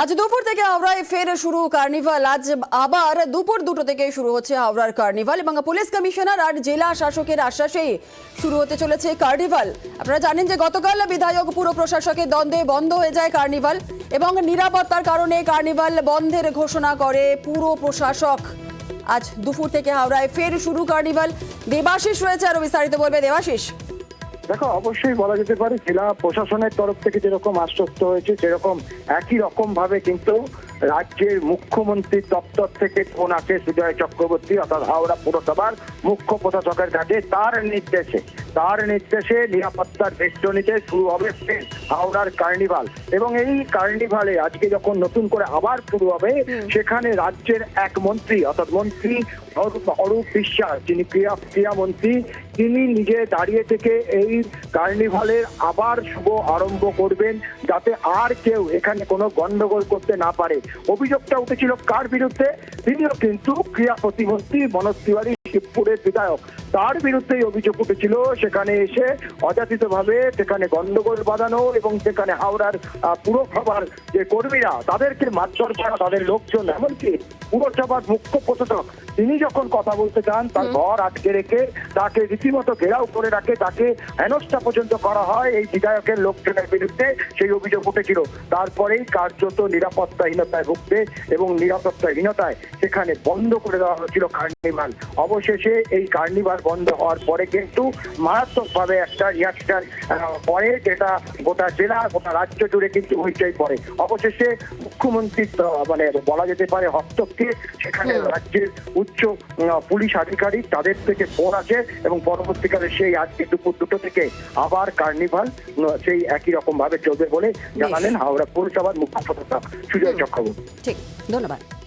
আজ দুপুর থেকে হাওড়ায় ফের শুরু কার্নিভাল। আজ আবার দুপুর 2টো থেকে শুরু হচ্ছে হাওড়ার কার্নিভাল এবং পুলিশ কমিশনার আর জেলা শাসকের আশ্বাসেই শুরু হতে চলেছে কার্নিভাল। আপনারা জানেন যে গতকাল বিধায়ক পুর প্রশাসকের দ্বন্দ্বে বন্ধ হয়ে যায় কার্নিভাল এবং নিরাপত্তার কারণে কার্নিভাল বন্ধের ঘোষণা করে পুর প্রশাসক। আজ দুপুর থেকে হাওড়ায় ফের শুরু কার্নিভাল। দেবাশিস রয়েছে, আরো বিস্তারিত বলবে দেবাশিস। দেখো, অবশ্যই বলা যেতে পারে জেলা প্রশাসনের তরফ থেকে যেরকম আশ্বস্ত হয়েছে সেরকম একই রকম ভাবে কিন্তু রাজ্যের মুখ্যমন্ত্রীর দপ্তর থেকে ফোন আসে সুজয় চক্রবর্তী অর্থাৎ হাওড়া পুরসভার মুখ্য প্রশাসকের কাছে। তার নির্দেশে নিরাপত্তার বেষ্টনীতে শুরু হবে হাওড়ার কার্নিভাল। এবং এই কার্নিভালে আজকে যখন নতুন করে আবার শুরু হবে, সেখানে রাজ্যের এক মন্ত্রী অর্থাৎ মন্ত্রী অরূপ বিশ্বাস, যিনি ক্রীড়ামন্ত্রী, তিনি নিজে দাঁড়িয়ে থেকে এই কার্নিভালের আবার শুভ আরম্ভ করবেন, যাতে আর কেউ এখানে কোনো গন্ডগোল করতে না পারে। অভিযোগটা উঠেছিল কার বিরুদ্ধে? তিনিও কিন্তু ক্রীড়া প্রতিমন্ত্রী মনোজ তিওয়ারি, শিবপুরের বিধায়ক। তার বিরুদ্ধেই অভিযোগ উঠেছিল সেখানে এসে অযাচিতভাবে সেখানে গন্ডগোল বাঁধানো এবং সেখানে হাওড়ার পুরসভার যে কর্মীরা তাদেরকে মারধর করা, তাদের লোকজন, এমনকি পুরসভার মুখ্য প্রশাসক তিনি যখন কথা বলতে চান তার ঘর আটকে রেখে তাকে রীতিমতো ঘেরাও করে রাখে, তাকে হেনস্থা পর্যন্ত করা হয় এই বিধায়কের লোকজনের বিরুদ্ধে, সেই অভিযোগ উঠেছিল। তারপরেই কার্যত নিরাপত্তাহীনতায় ভুগতে এবং নিরাপত্তাহীনতায় সেখানে বন্ধ করে দেওয়া হয়েছিল কার্নিভাল। অবশেষে এই কার্নিভাল বন্ধ হওয়ার পরে কিন্তু মারাত্মকভাবে একটা রিয়াকশন পরে, যেটা গোটা জেলা গোটা রাজ্য জুড়ে কিন্তু হইচই পড়ে। অবশেষে মুখ্যমন্ত্রীর মানে বলা যেতে পারে হস্তক্ষেপ, সেখানে রাজ্যের উচ্চ পুলিশ আধিকারিক তাদের থেকে ফোন আসে এবং পরবর্তীকালে সেই আজকে দুপুর 2টো থেকে আবার কার্নিভাল সেই একই রকম ভাবে চলবে বলে জানালেন হাওড়া পৌরসভার মুখ্য প্রশাসক সুজয় চক্রবর্তী। ঠিক, ধন্যবাদ।